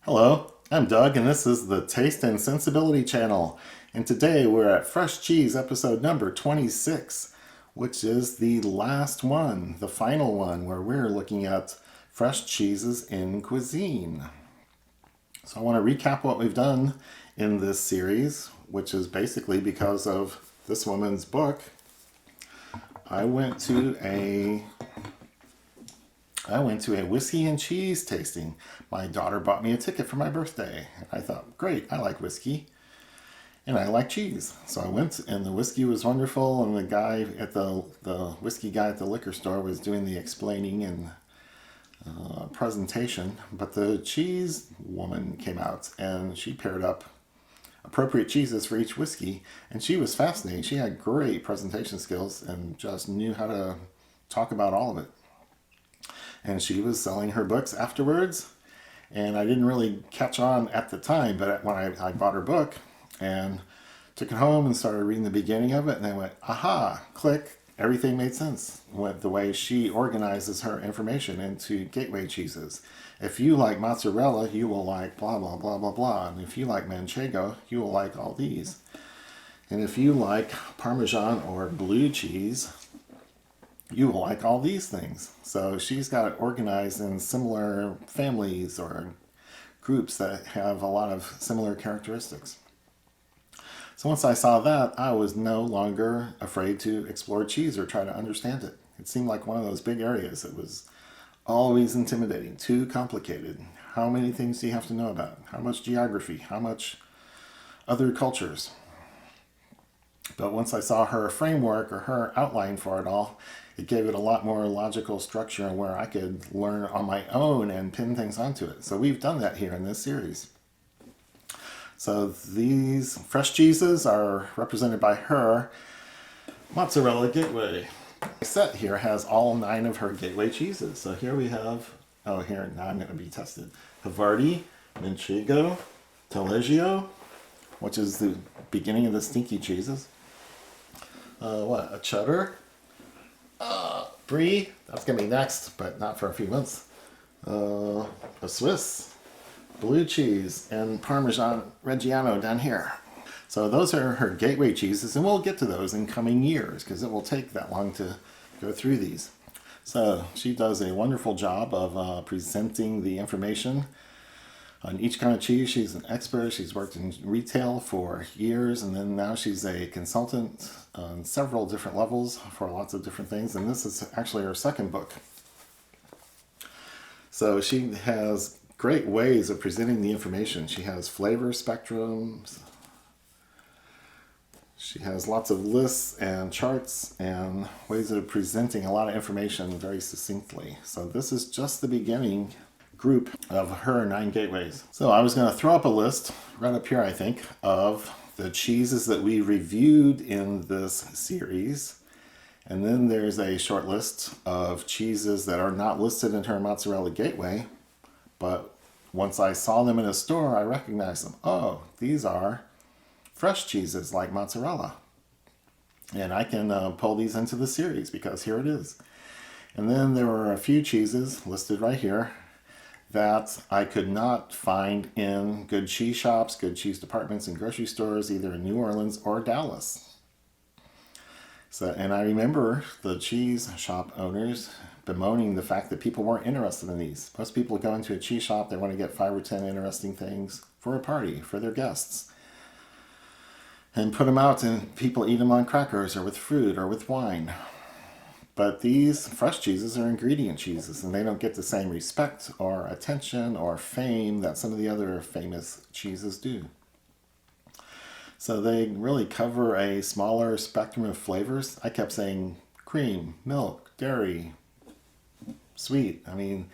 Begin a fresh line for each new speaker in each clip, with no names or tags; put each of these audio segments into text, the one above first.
Hello, I'm Doug, and this is the Taste and Sensibility channel. And today we're at Fresh Cheese episode number 26, which is the last one, the final one, where we're looking at fresh cheeses in cuisine. So I want to recap what we've done in this series, which is basically because of this woman's book. I went to a whiskey and cheese tasting. My daughter bought me a ticket for my birthday. I thought, great, I like whiskey and I like cheese. So I went, and the whiskey was wonderful, and the guy at the whiskey guy at the liquor store was doing the explaining and presentation. But the cheese woman came out and she paired up appropriate cheeses for each whiskey, and she was fascinating. She had great presentation skills and just knew how to talk about all of it. And she was selling her books afterwards, and I didn't really catch on at the time, but when I bought her book and took it home and started reading the beginning of it, and I went, aha, click, everything made sense with the way she organizes her information into gateway cheeses. If you like mozzarella, you will like blah, blah, blah, blah, blah. And if you like manchego, you will like all these. And if you like Parmesan or blue cheese, you will like all these things. So she's got it organized in similar families or groups that have a lot of similar characteristics. So once I saw that, I was no longer afraid to explore cheese or try to understand it. It seemed like one of those big areas that was always intimidating, too complicated. How many things do you have to know about? How much geography? How much other cultures? But once I saw her framework or her outline for it all, it gave it a lot more logical structure and where I could learn on my own and pin things onto it. So we've done that here in this series. So these fresh cheeses are represented by her mozzarella gateway. The set here has all 9 of her gateway cheeses. So here we have, now I'm going to be tested. Havarti, Manchego, Taleggio, which is the beginning of the stinky cheeses. A cheddar, brie, that's gonna be next, but not for a few months. A Swiss, blue cheese, and Parmesan Reggiano down here. So those are her gateway cheeses, and we'll get to those in coming years because it will take that long to go through these. So she does a wonderful job of presenting the information on each kind of cheese. She's an expert. She's worked in retail for years, and then now she's a consultant on several different levels for lots of different things. And this is actually her second book. So she has great ways of presenting the information. She has flavor spectrums. She has lots of lists and charts and ways of presenting a lot of information very succinctly. So this is just the beginning group of her 9 gateways. So I was going to throw up a list right up here, I think, of the cheeses that we reviewed in this series. And then there's a short list of cheeses that are not listed in her mozzarella gateway, but once I saw them in a store, I recognized them. Oh, these are fresh cheeses like mozzarella. And I can pull these into the series because here it is. And then there were a few cheeses listed right here that I could not find in good cheese shops, good cheese departments, and grocery stores, either in New Orleans or Dallas. And I remember the cheese shop owners bemoaning the fact that people weren't interested in these. Most people go into a cheese shop, they want to get 5 or 10 interesting things for a party, for their guests, and put them out, and people eat them on crackers or with fruit or with wine. But these fresh cheeses are ingredient cheeses, and they don't get the same respect or attention or fame that some of the other famous cheeses do. So they really cover a smaller spectrum of flavors. I kept saying cream, milk, dairy, sweet. I mean,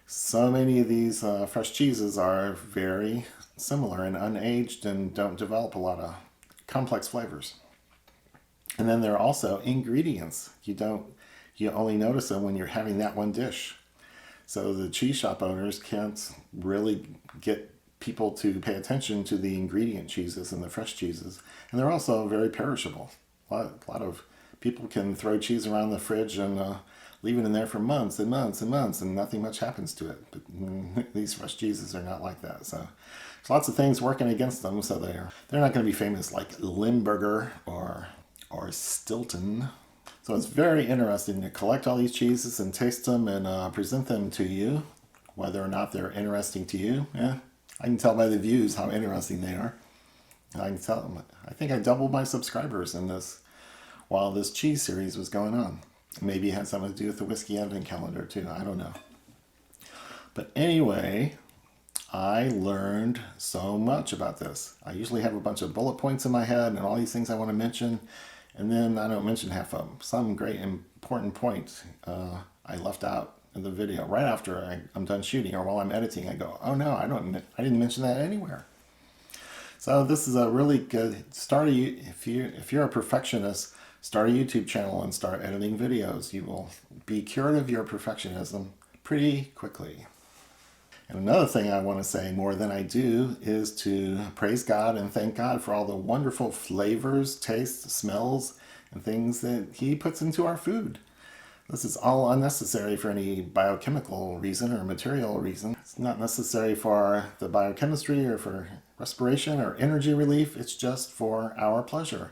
so many of these fresh cheeses are very similar and unaged and don't develop a lot of complex flavors. And then there are also ingredients. You only notice them when you're having that one dish. So the cheese shop owners can't really get people to pay attention to the ingredient cheeses and the fresh cheeses. And they're also very perishable. A lot of people can throw cheese around the fridge and leave it in there for months and months and months, and nothing much happens to it. But these fresh cheeses are not like that. So there's lots of things working against them. So they're not going to be famous like Limburger or Stilton. So it's very interesting to collect all these cheeses and taste them and present them to you, whether or not they're interesting to you. Yeah, I can tell by the views how interesting they are. I can tell them. I think I doubled my subscribers in this while this cheese series was going on. Maybe it had something to do with the whiskey advent calendar too. I don't know. But anyway, I learned so much about this. I usually have a bunch of bullet points in my head and all these things I want to mention, and then I don't mention half of them. Some great important point I left out in the video right after I'm done shooting, or while I'm editing. I go, oh no, I didn't mention that anywhere. So this is a really good start. If you're a perfectionist, start a YouTube channel and start editing videos. You will be cured of your perfectionism pretty quickly. And another thing I want to say more than I do is to praise God and thank God for all the wonderful flavors, tastes, smells, and things that He puts into our food. This is all unnecessary for any biochemical reason or material reason. It's not necessary for the biochemistry or for respiration or energy relief. It's just for our pleasure.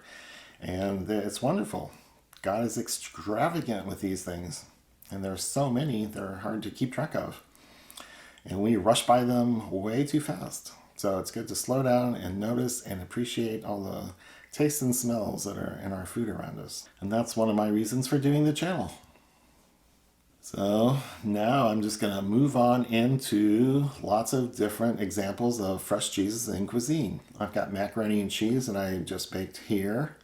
And it's wonderful. God is extravagant with these things. And there's so many, they're hard to keep track of. And we rush by them way too fast. So it's good to slow down and notice and appreciate all the tastes and smells that are in our food around us. And that's one of my reasons for doing the channel. So now I'm just going to move on into lots of different examples of fresh cheeses in cuisine. I've got macaroni and cheese that I just baked here.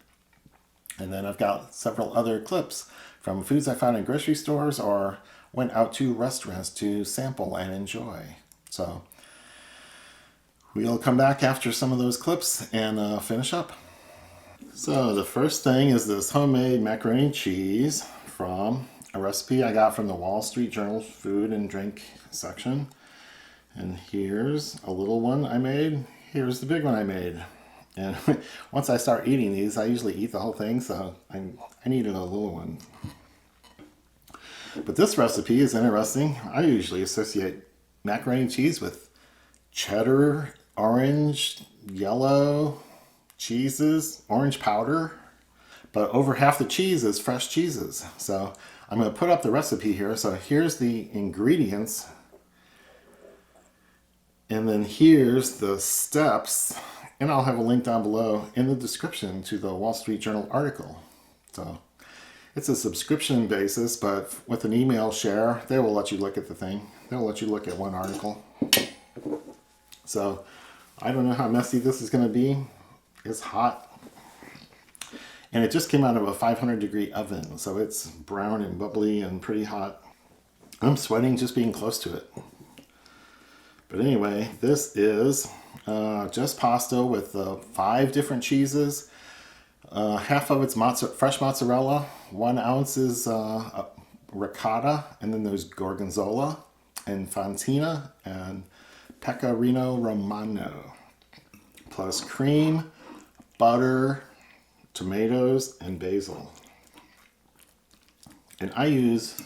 And then I've got several other clips from foods I found in grocery stores or went out to restaurants to sample and enjoy. So we'll come back after some of those clips and finish up. So the first thing is this homemade macaroni and cheese from a recipe I got from the Wall Street Journal's food and drink section. And here's a little one I made. Here's the big one I made. And once I start eating these, I usually eat the whole thing, so I needed a little one. But this recipe is interesting. I usually associate macaroni and cheese with cheddar, orange, yellow cheeses, orange powder. But over half the cheese is fresh cheeses. So I'm going to put up the recipe here. So here's the ingredients. And then here's the steps. And I'll have a link down below in the description to the Wall Street Journal article. So it's a subscription basis, but with an email share, they will let you look at the thing. They'll let you look at one article. So I don't know how messy this is going to be. It's hot. And it just came out of a 500-degree oven, so it's brown and bubbly and pretty hot. I'm sweating just being close to it. But anyway, this is just pasta with 5 different cheeses. Half of it's fresh mozzarella. 1 ounce is ricotta, and then there's Gorgonzola and Fontina and Pecorino Romano. Plus cream, butter, tomatoes, and basil. And I use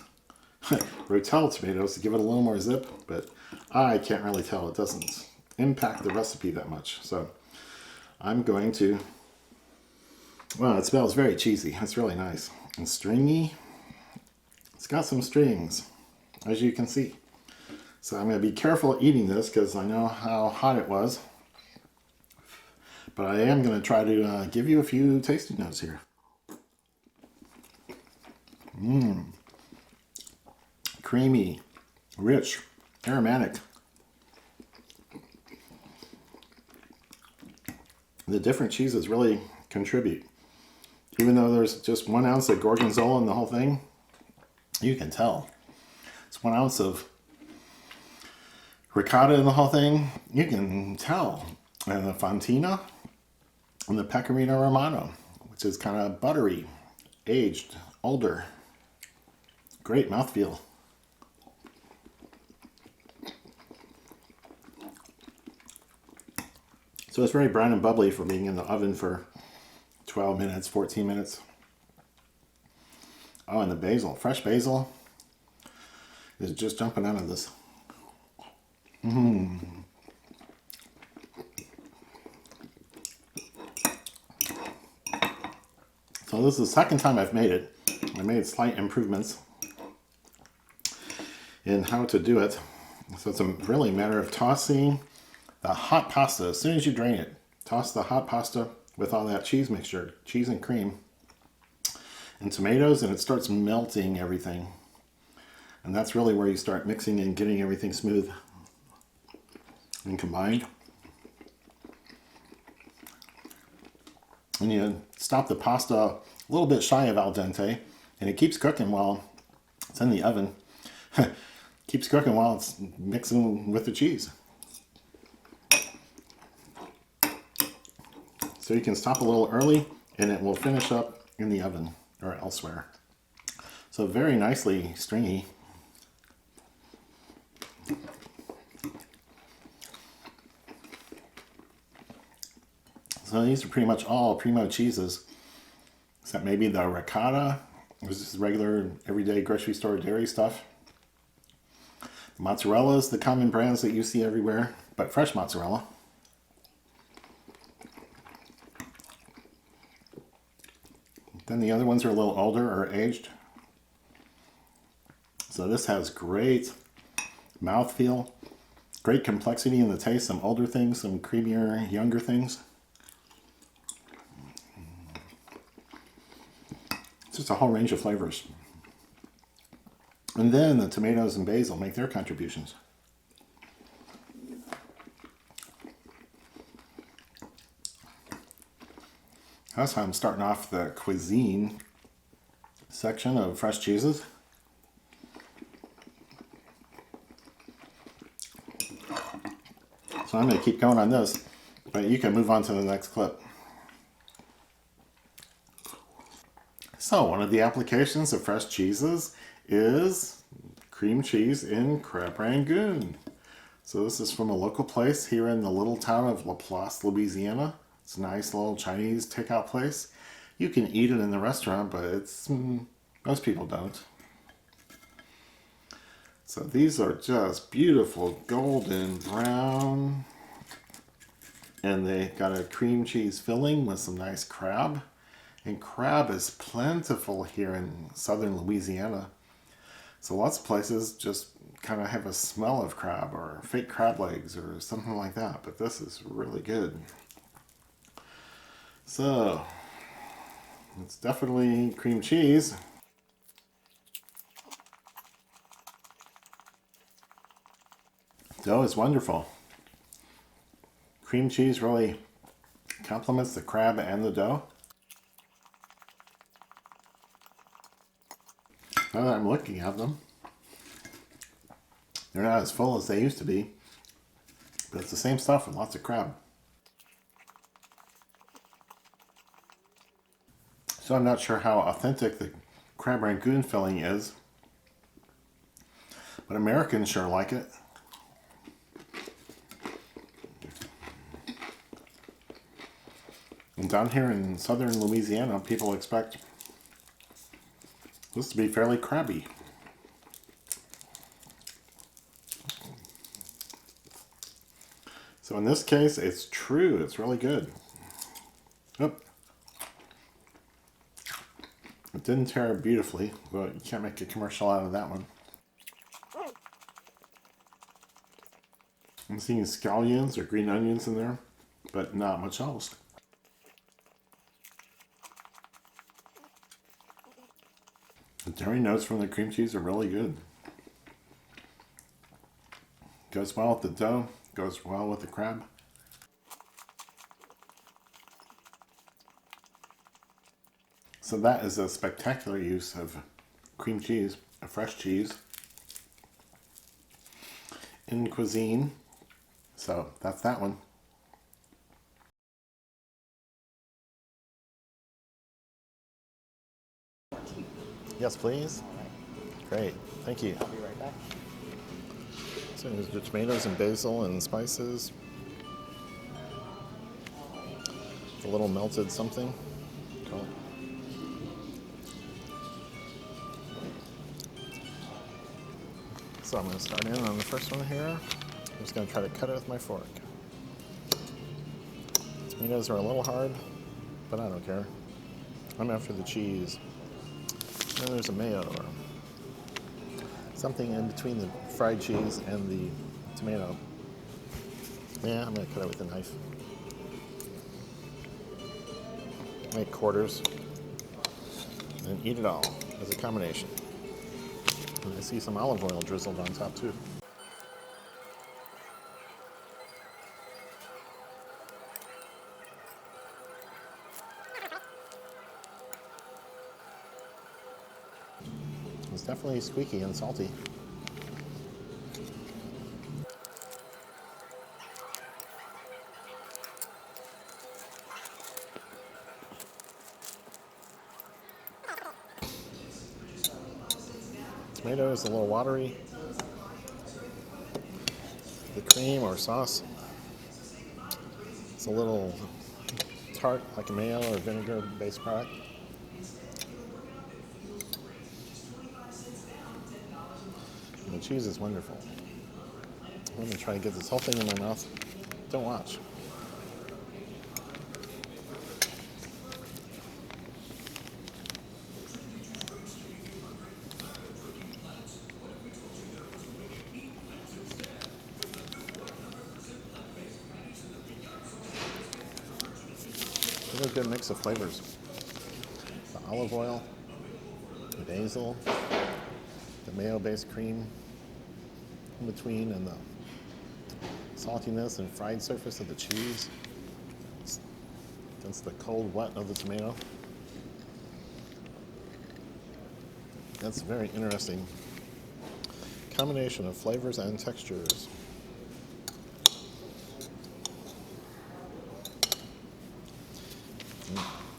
Rotella tomatoes to give it a little more zip, but I can't really tell. It doesn't impact the recipe that much. So I'm going to, well, it smells very cheesy. It's really nice and stringy. It's got some strings, as you can see. So I'm going to be careful eating this because I know how hot it was. But I am going to try to give you a few tasting notes here. Creamy, rich, aromatic. The different cheeses really contribute. Even though there's just 1 ounce of Gorgonzola in the whole thing, you can tell. It's 1 ounce of ricotta in the whole thing, you can tell. And the Fontina and the Pecorino Romano, which is kind of buttery, aged, older. Great mouthfeel. So it's very brown and bubbly for being in the oven for 12 minutes, 14 minutes. Oh, and the basil, fresh basil. is just jumping out of this. So this is the second time I've made it. I made slight improvements in how to do it. So it's really a matter of tossing the hot pasta. As soon as you drain it, toss the hot pasta with all that cheese mixture, cheese and cream, and tomatoes, and it starts melting everything. And that's really where you start mixing and getting everything smooth and combined. And you stop the pasta a little bit shy of al dente, and it keeps cooking while it's in the oven. Keeps cooking while it's mixing with the cheese. So you can stop a little early, and it will finish up in the oven or elsewhere. So very nicely stringy. So these are pretty much all primo cheeses, except maybe the ricotta, which is regular everyday grocery store dairy stuff. The mozzarella is the common brands that you see everywhere, but fresh mozzarella. Then the other ones are a little older or aged. So this has great mouthfeel, great complexity in the taste, some older things, some creamier, younger things. Just a whole range of flavors. And then the tomatoes and basil make their contributions. That's how I'm starting off the cuisine section of fresh cheeses. So I'm going to keep going on this, but you can move on to the next clip. So one of the applications of fresh cheeses is cream cheese in crab Rangoon. So this is from a local place here in the little town of Laplace, Louisiana. It's a nice little Chinese takeout place. You can eat it in the restaurant, but it's most people don't. So these are just beautiful golden brown. And they got a cream cheese filling with some nice crab. And crab is plentiful here in southern Louisiana. So lots of places just kind of have a smell of crab or fake crab legs or something like that. But this is really good. So it's definitely cream cheese. Dough is wonderful. Cream cheese really complements the crab and the dough. Now that I'm looking at them, they're not as full as they used to be, but it's the same stuff with lots of crab. So I'm not sure how authentic the crab Rangoon filling is, but Americans sure like it. And down here in southern Louisiana, people expect this to be fairly crabby. So in this case, it's true. It's really good. Oop. It didn't tear beautifully, but you can't make a commercial out of that one. I'm seeing scallions or green onions in there, but not much else. The dairy notes from the cream cheese are really good. Goes well with the dough, goes well with the crab. So that is a spectacular use of cream cheese, a fresh cheese, in cuisine. So that's that one. Yes, please. Great, thank you.
I'll be right back.
So there's the tomatoes and basil and spices. A little melted something. Cool. So I'm going to start in on the first one here. I'm just going to try to cut it with my fork. Tomatoes are a little hard, but I don't care. I'm after the cheese. And there's a mayo or something in between the fried cheese and the tomato. Yeah, I'm going to cut it with a knife. Make quarters and eat it all as a combination. And I see some olive oil drizzled on top too. It's definitely squeaky and salty. Tomato is a little watery. The cream or sauce, it's a little tart, like a mayo or vinegar-based product. And the cheese is wonderful. I'm going to try to get this whole thing in my mouth. Don't watch. Really good mix of flavors. The olive oil, the basil, the mayo-based cream in between, and the saltiness and fried surface of the cheese against the cold wet of the tomato. That's a very interesting combination of flavors and textures.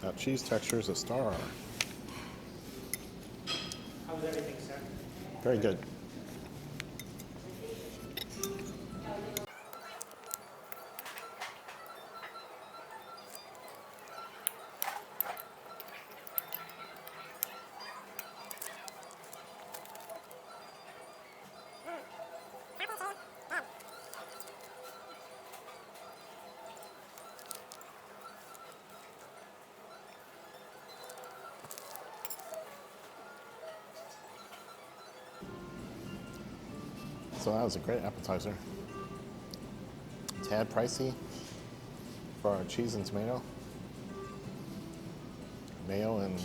That cheese texture is a star.
How was everything, sir?
Very good. So that was a great appetizer. Tad pricey for our cheese and tomato, mayo and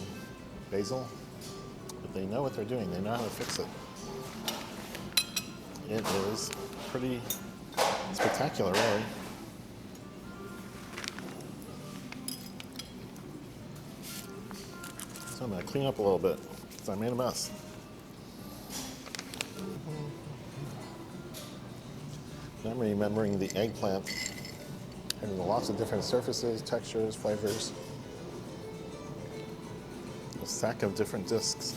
basil, but they know what they're doing. They know how to fix it. It is pretty spectacular, really. So I'm going to clean up a little bit because I made a mess. I'm remembering the eggplant having lots of different surfaces, textures, flavors. A stack of different discs.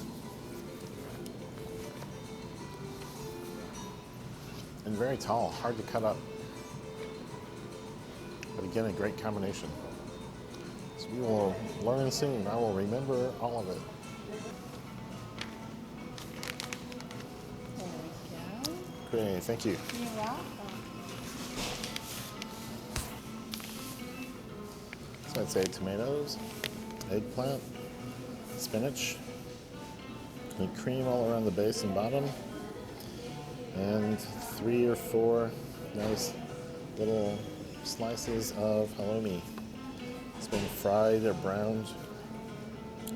And very tall, hard to cut up. But again, a great combination. So we will learn soon. I will remember all of it.
There we go.
Great, thank you.
You're welcome.
So I'd say tomatoes, eggplant, spinach, and cream all around the base and bottom, and 3 or 4 nice little slices of halloumi. It's been fried or browned.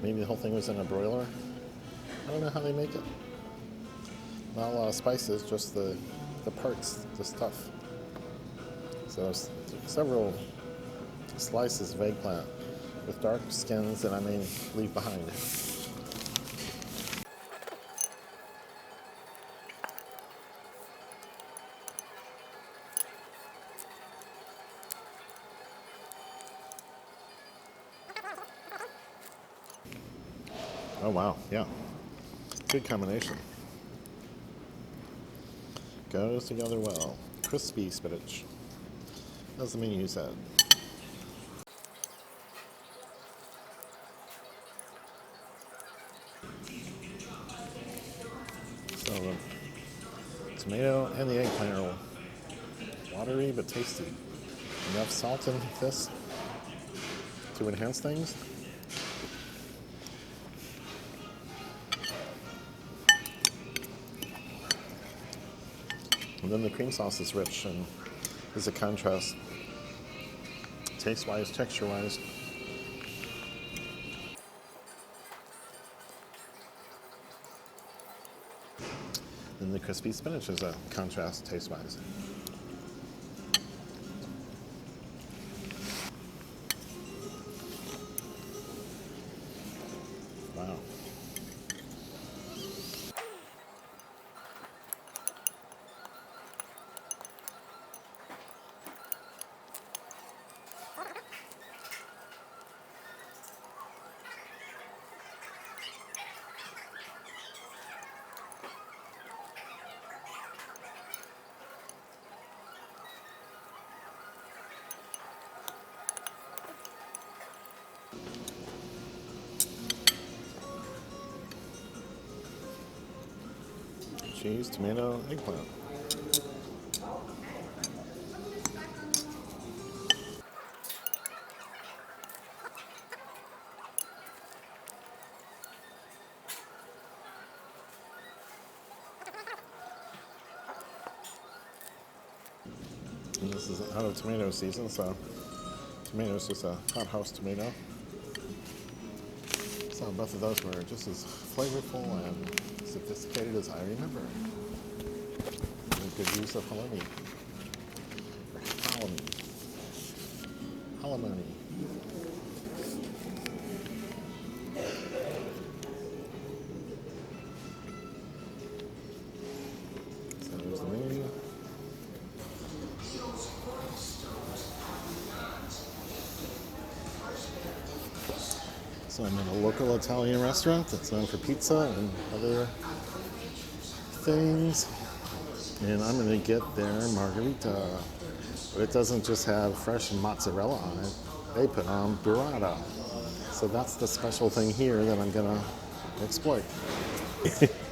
Maybe the whole thing was in a broiler. I don't know how they make it. Not a lot of spices, just the parts, the stuff. So several slices of eggplant with dark skins that I may leave behind. Oh wow, yeah. Good combination. Goes together well. Crispy spinach. As the menu said. So Tomato and the eggplant are watery but tasty. Enough salt in this to enhance things. And then the cream sauce is rich and is a contrast, taste-wise, texture-wise. Then the crispy spinach is a contrast, taste-wise. Wow. Cheese, tomato, eggplant. And this is out of tomato season, so tomato is just a hothouse tomato. So both of those were just as flavorful and sophisticated as I remember. A good use of halloumi. Halloumi. So there's the menu. So I'm in a local Italian restaurant that's known for pizza and other things. And I'm going to get their Margherita. But it doesn't just have fresh mozzarella on it. They put on burrata. So that's the special thing here that I'm going to exploit.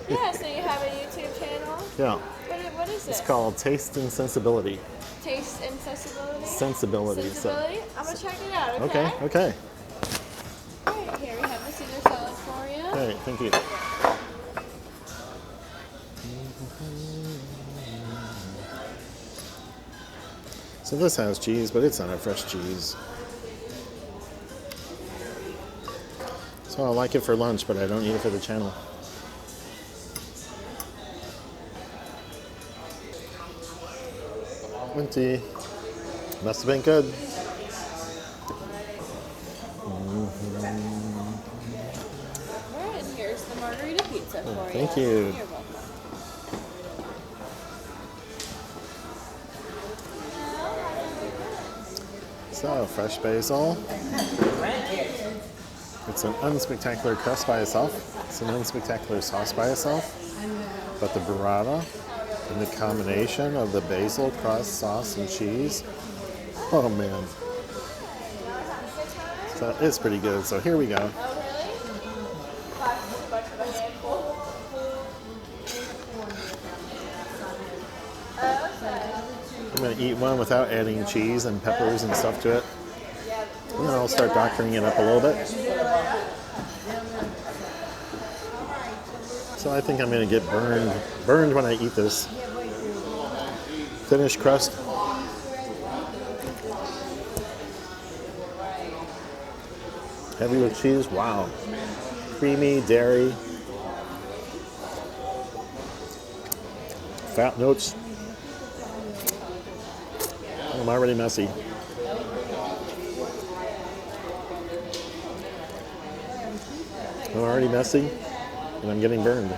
Yeah, so you have a YouTube channel?
Yeah.
What is this?
It's called Taste and Sensibility.
Taste and Sensibility?
Sensibility.
Sensibility? I'm going to check it out,
okay? Okay.
All right, here we have the Caesar salad for you.
All right, thank you. So this has cheese, but it's not a fresh cheese. So I like it for lunch, but I don't eat it for the channel. Minty. Must have been good.
All right, and here's the margarita pizza for you.
Thank you.
You're welcome.
So, fresh basil. It's an unspectacular crust by itself. It's an unspectacular sauce by itself. But the burrata and the combination of the basil crust, sauce, and cheese, oh man. So it's pretty good. So here we go.
Oh, really? Too much of a handful.
I'm going to eat one without adding cheese and peppers and stuff to it. And then I'll start doctoring it up a little bit. So I think I'm going to get burned when I eat this. Finished crust. Heavy with cheese, wow. Creamy, dairy. Fat notes. I'm already messy. I'm already messy, and I'm getting burned.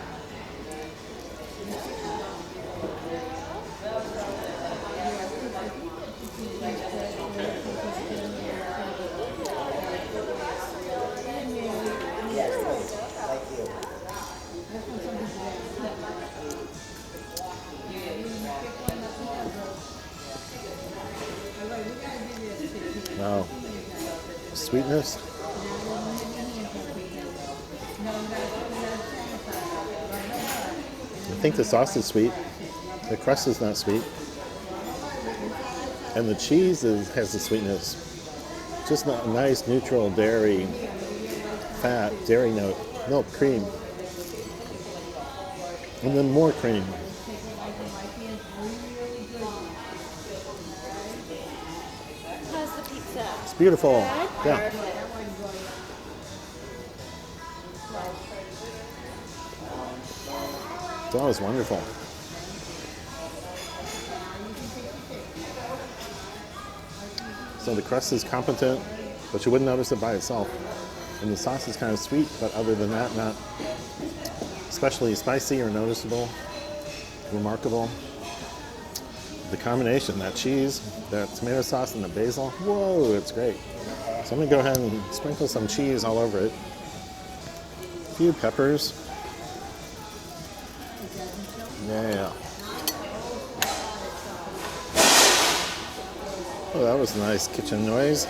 Wow. Sweetness. I think the sauce is sweet. The crust is not sweet. And the cheese has the sweetness. Just a nice neutral dairy, fat, dairy note, milk, cream. And then more cream.
How's the pizza?
It's beautiful. Yeah. That was wonderful. So the crust is competent, but you wouldn't notice it by itself. And the sauce is kind of sweet, but other than that, not especially spicy or noticeable, remarkable. The combination, that cheese, that tomato sauce, and the basil, whoa, it's great. So I'm gonna go ahead and sprinkle some cheese all over it. A few peppers. Yeah. Oh, that was a nice kitchen noise.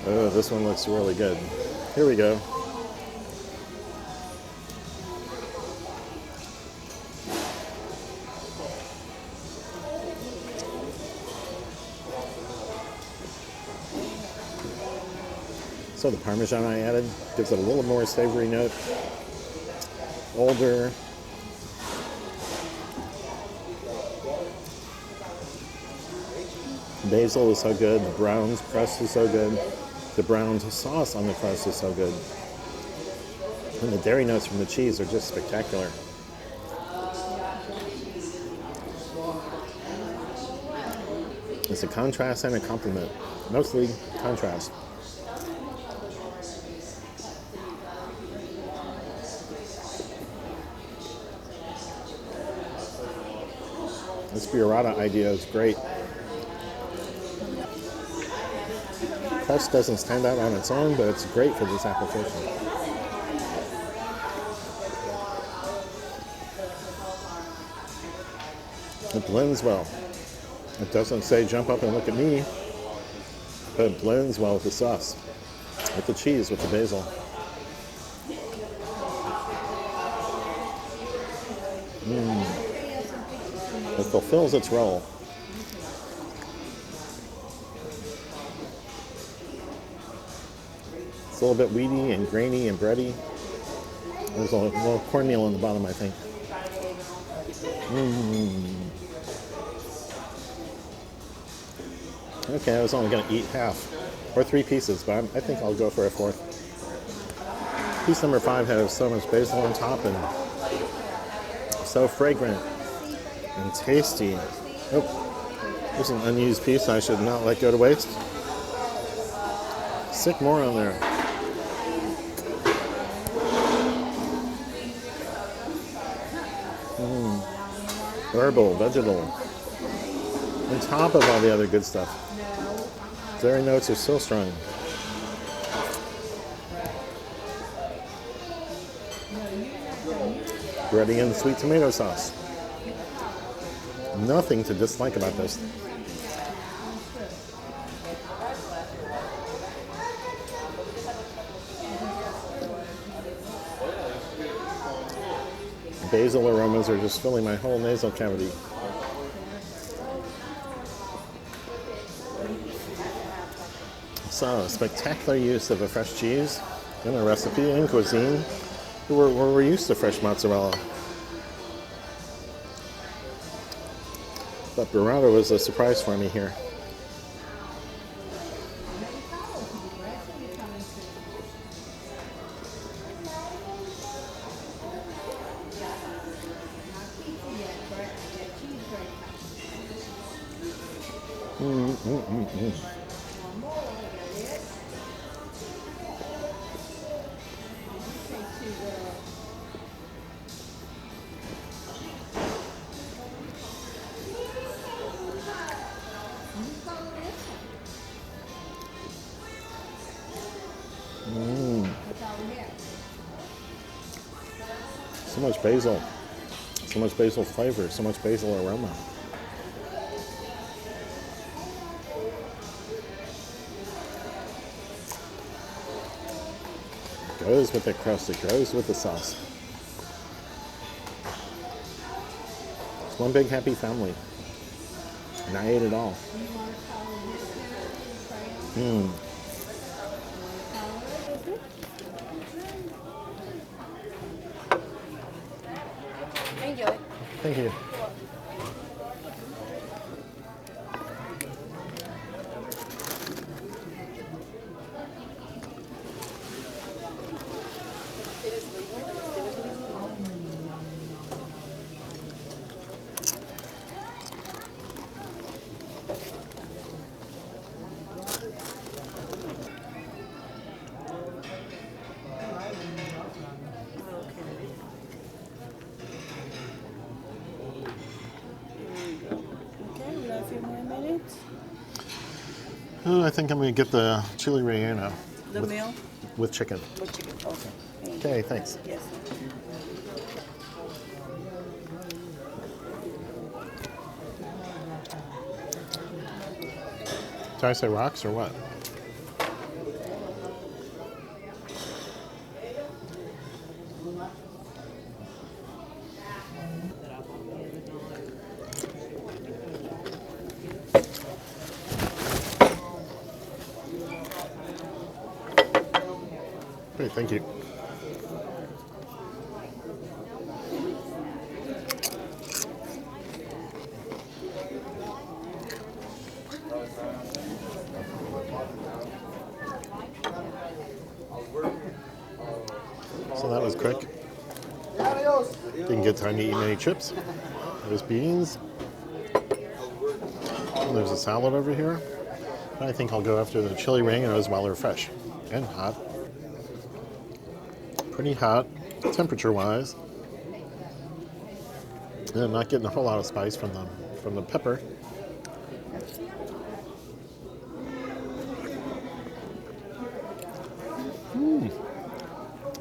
Oh, this one looks really good. Here we go. So the Parmesan I added gives it a little more savory note. Older. Basil is so good. The Brown's crust is so good. The Brown's sauce on the crust is so good. And the dairy notes from the cheese are just spectacular. It's a contrast and a compliment. Mostly contrast. This burrata idea is great. Crust doesn't stand out on its own, but it's great for this application. It blends well. It doesn't say jump up and look at me, but it blends well with the sauce, with the cheese, with the basil. It fulfills its role. It's a little bit weedy and grainy and bready. There's a little cornmeal on the bottom, I think. Okay, I was only going to eat half, or 3 pieces, but I think I'll go for a 4th. Piece number 5 has so much basil on top and so fragrant and tasty. Oh, there's an unused piece I should not let go to waste. Stick more on there. Herbal, vegetable. On top of all the other good stuff. Dairy notes are so strong. Bready and sweet tomato sauce. Nothing to dislike about this. Basil aromas are just filling my whole nasal cavity. So, spectacular use of a fresh cheese in a recipe in cuisine where we're used to fresh mozzarella. But burrata was a surprise for me here. So much basil. So much basil flavor. So much basil aroma. It goes with the crust. It goes with the sauce. one big happy family. And I ate it all.
Enjoy.
Thank you.
Okay, we got a few more minutes.
Oh, I think I'm going to get the chili relleno
The meal
with chicken.
with chicken. Okay. Thank
Okay, thanks.
you. Yes.
Did I say rocks or what? Great, thank you. So that was quick. Didn't get time to eat many chips. There's beans. And there's a salad over here. I think I'll go after the chili rellenos while they're fresh and hot. Pretty hot, temperature-wise. And I'm not getting a whole lot of spice from the pepper.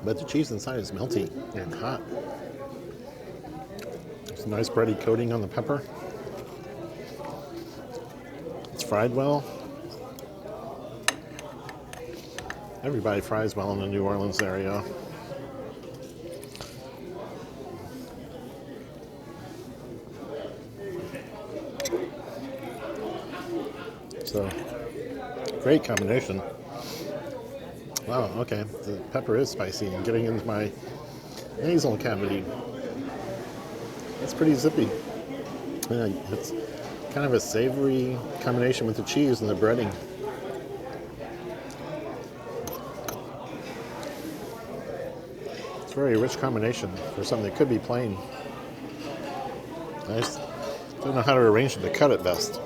But the cheese inside is melty and hot. There's a nice bready coating on the pepper. It's fried well. Everybody fries well in the New Orleans area. So, great combination. Wow, okay, the pepper is spicy and getting into my nasal cavity. It's pretty zippy. Yeah, it's kind of a savory combination with the cheese and the breading. It's a very rich combination for something that could be plain. I just don't know how to arrange it to cut it best.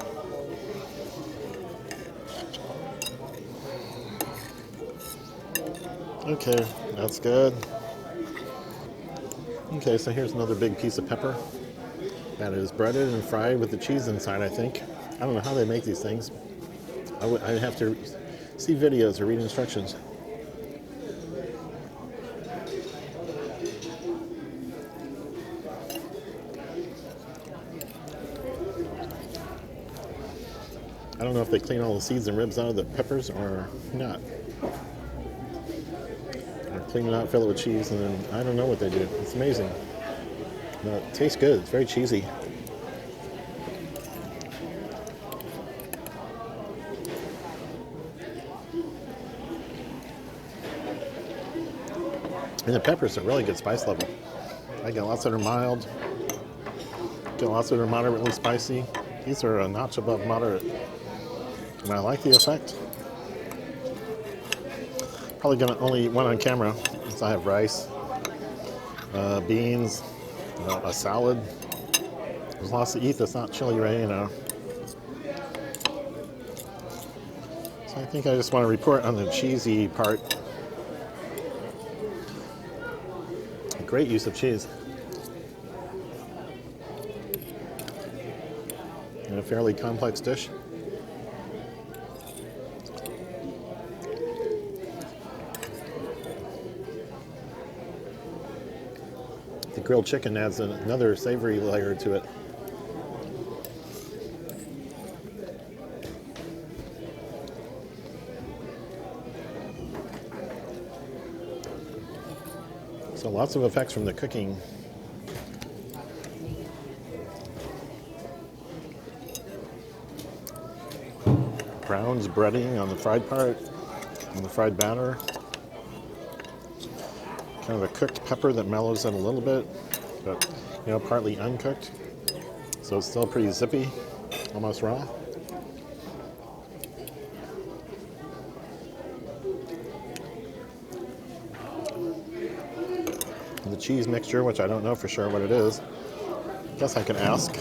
Okay, that's good. Okay, so here's another big piece of pepper that is breaded and fried with the cheese inside, I think. I don't know how they make these things. I'd have to see videos or read instructions. I don't know if they clean all the seeds and ribs out of the peppers or not. Clean it out, fill it with cheese, and then I don't know what they do. It's amazing. No, it tastes good. It's very cheesy. And the peppers are really good spice level. I get lots that are mild. Get lots that are moderately spicy. These are a notch above moderate. And I like the effect. Probably gonna only eat one on camera, since I have rice, beans, a salad. There's lots to eat that's not chili relleno. So I think I just want to report on the cheesy part. A great use of cheese. In a fairly complex dish. The grilled chicken adds another savory layer to it. So lots of effects from the cooking. browns breading on the fried part, on the fried batter. Kind of a cooked pepper that mellows it a little bit, but partly uncooked. So it's still pretty zippy, almost raw. The cheese mixture, which I don't know for sure what it is. Guess I could ask.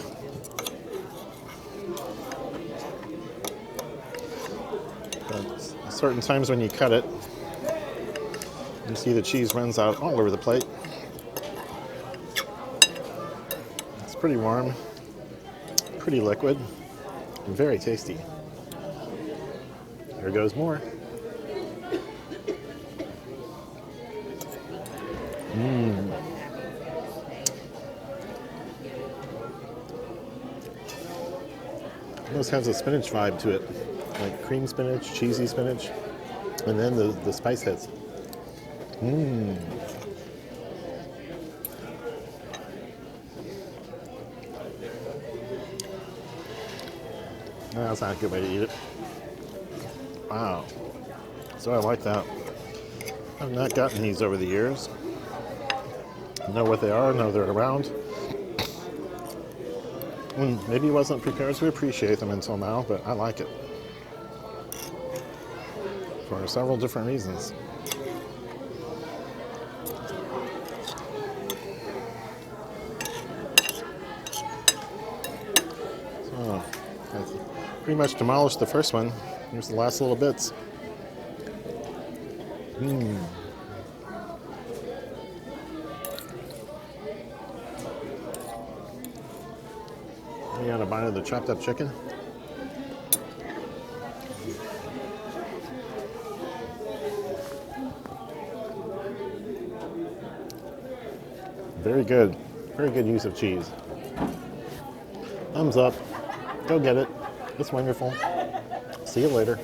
But certain times when you cut it, you see the cheese runs out all over the plate. It's pretty warm, pretty liquid, and very tasty. There goes more. Almost has a spinach vibe to it, like cream spinach, cheesy spinach, and then the spice hits. That's not a good way to eat it. Wow. So I like that. I've not gotten these over the years. I know what they are, know they're around. Maybe wasn't prepared to appreciate them until now, but I like it. For several different reasons. So, I pretty much demolished the first one. Here's the last little bits. You got a bite of the chopped up chicken. Very good. Very good use of cheese. Thumbs up. Go get it. It's wonderful. See you later.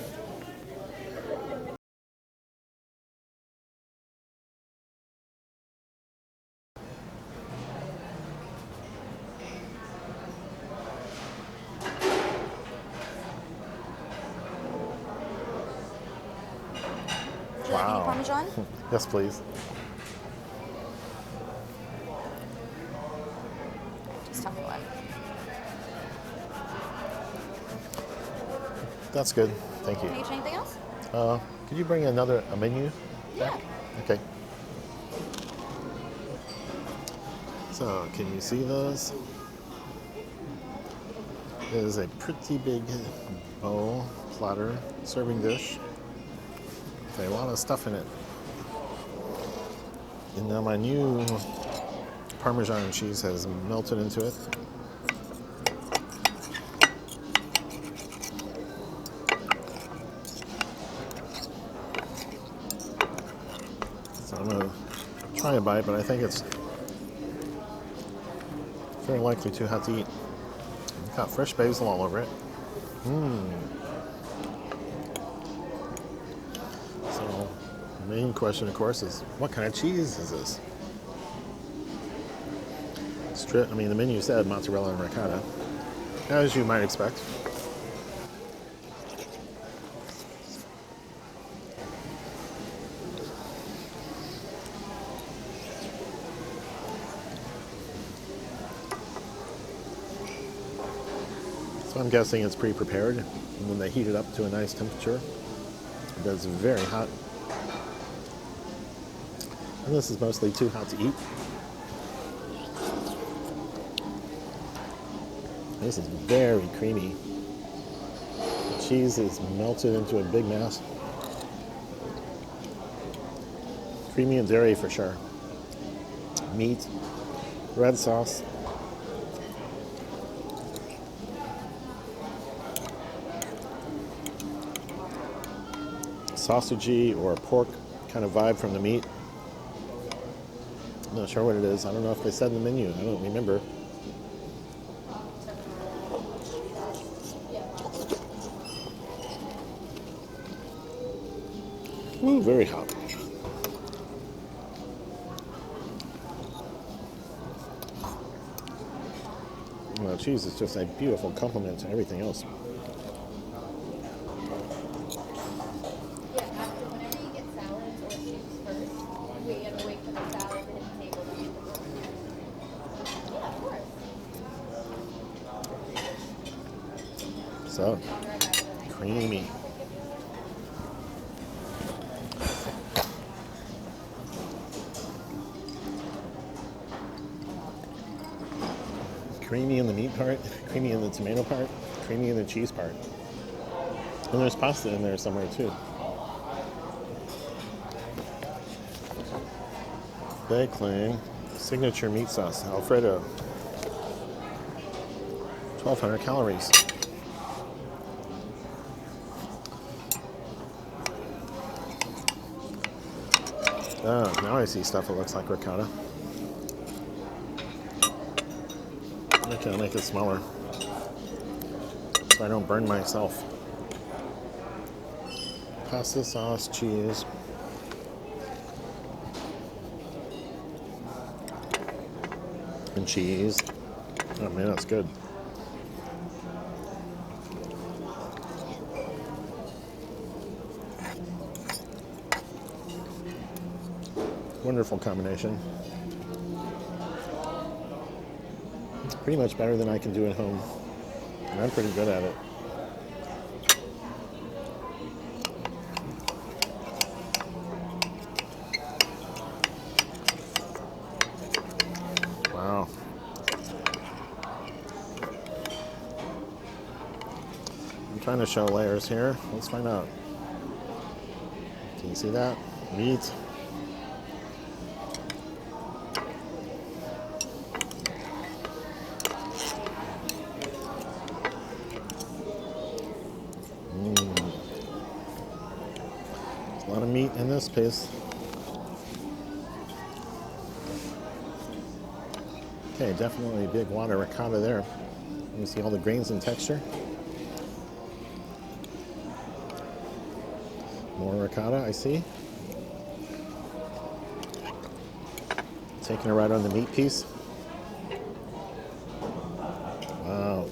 Would you like any Parmesan?
Yes, please.
Just tell me what.
That's good. Thank you.
Can I get you anything else?
Could you bring a menu?
Yeah.
Okay. So, can you see those? It is a pretty big bowl, platter, serving dish. Okay, a lot of stuff in it. And now my new Parmesan cheese has melted into it. So I'm going to try a bite, but I think it's very likely too hot to eat. It's got fresh basil all over it. So the main question, of course, is what kind of cheese is this? The menu said mozzarella and ricotta, as you might expect. So I'm guessing it's pre-prepared, and then they heat it up to a nice temperature. It's very hot. And this is mostly too hot to eat. This is very creamy. The cheese is melted into a big mass. Creamy and dairy for sure. Meat, red sauce. Sausagey or pork kind of vibe from the meat. I'm not sure what it is. I don't know if they said in the menu. I don't remember. Ooh, very hot. Well, cheese is just a beautiful complement to everything else. So creamy. Creamy in the meat part, creamy in the tomato part, creamy in the cheese part. And there's pasta in there somewhere too. Big clean. Signature meat sauce, Alfredo. 1,200 calories. Oh, now I see stuff that looks like ricotta. Okay, I'll make it smaller so I don't burn myself. Pasta sauce, cheese. And cheese. Oh man, that's good. Wonderful combination. It's pretty much better than I can do at home. And I'm pretty good at it. Wow. I'm trying to show layers here. Let's find out. Can you see that? Meat. A lot of meat in this piece. Okay, definitely a big wad of ricotta there. You see all the grains and texture. More ricotta, I see. Taking it right on the meat piece. Wow.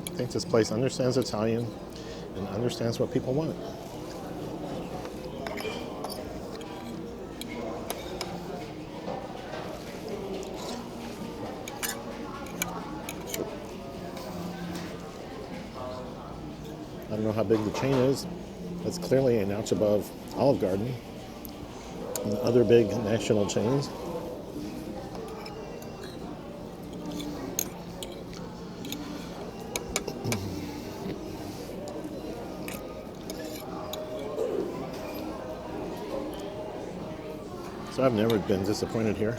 I think this place understands Italian and understands what people want. I don't know how big the chain is. It's clearly a notch above Olive Garden and other big national chains. So I've never been disappointed here.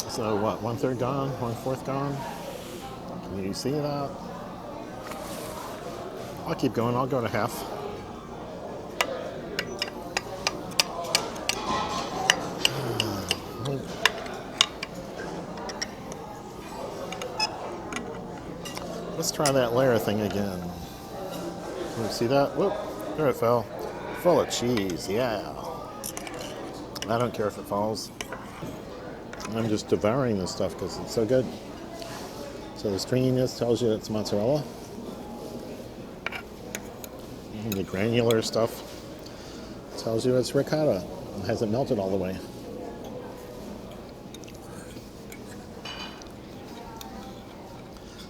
So what, 1/3 gone, 1/4 gone? Can you see that? I'll keep going, I'll go to half. Let's try that layer thing again. Can you see that? Whoop, there it fell. Full of cheese, yeah. I don't care if it falls. I'm just devouring this stuff because it's so good. So the stringiness tells you it's mozzarella. And the granular stuff tells you it's ricotta. It hasn't melted all the way.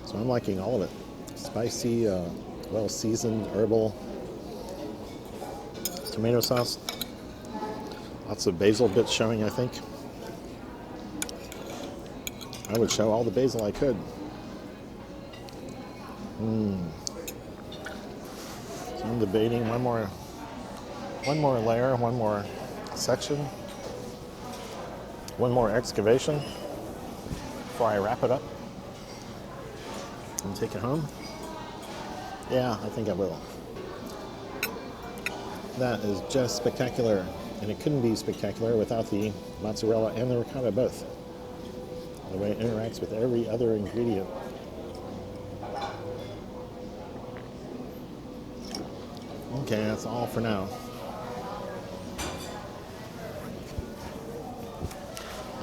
So I'm liking all of it. Spicy, well-seasoned, herbal tomato sauce. Lots of basil bits showing, I think. I would show all the basil I could. So I'm debating one more layer, one more section, one more excavation before I wrap it up and take it home. Yeah, I think I will. That is just spectacular. And it couldn't be spectacular without the mozzarella and the ricotta both. The way it interacts with every other ingredient. Okay, that's all for now.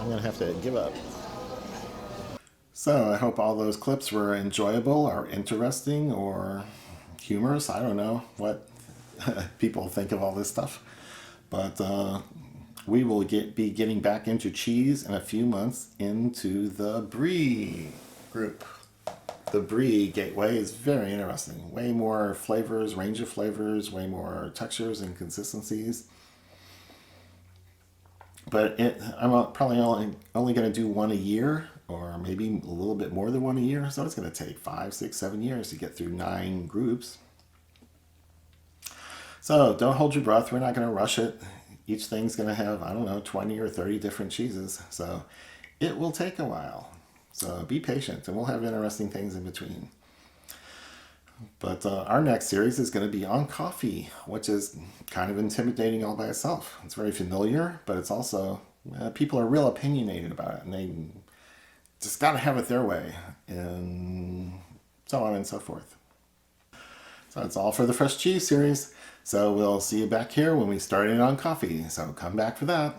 I'm gonna have to give up. So I hope all those clips were enjoyable or interesting or humorous. I don't know what people think of all this stuff. But we will be getting back into cheese in a few months into the Brie group. The Brie gateway is very interesting. Way more flavors, range of flavors, way more textures and consistencies. But I'm probably only going to do one a year, or maybe a little bit more than one a year. So it's going to take 5, 6, 7 years to get through 9 groups. So don't hold your breath. We're not going to rush it. Each thing's going to have, I don't know, 20 or 30 different cheeses. So it will take a while. So be patient, and we'll have interesting things in between. But our next series is going to be on coffee, which is kind of intimidating all by itself. It's very familiar, but it's also, people are real opinionated about it, and they just got to have it their way, and so on and so forth. So that's all for the Fresh Cheese series. So we'll see you back here when we start in on coffee. So come back for that.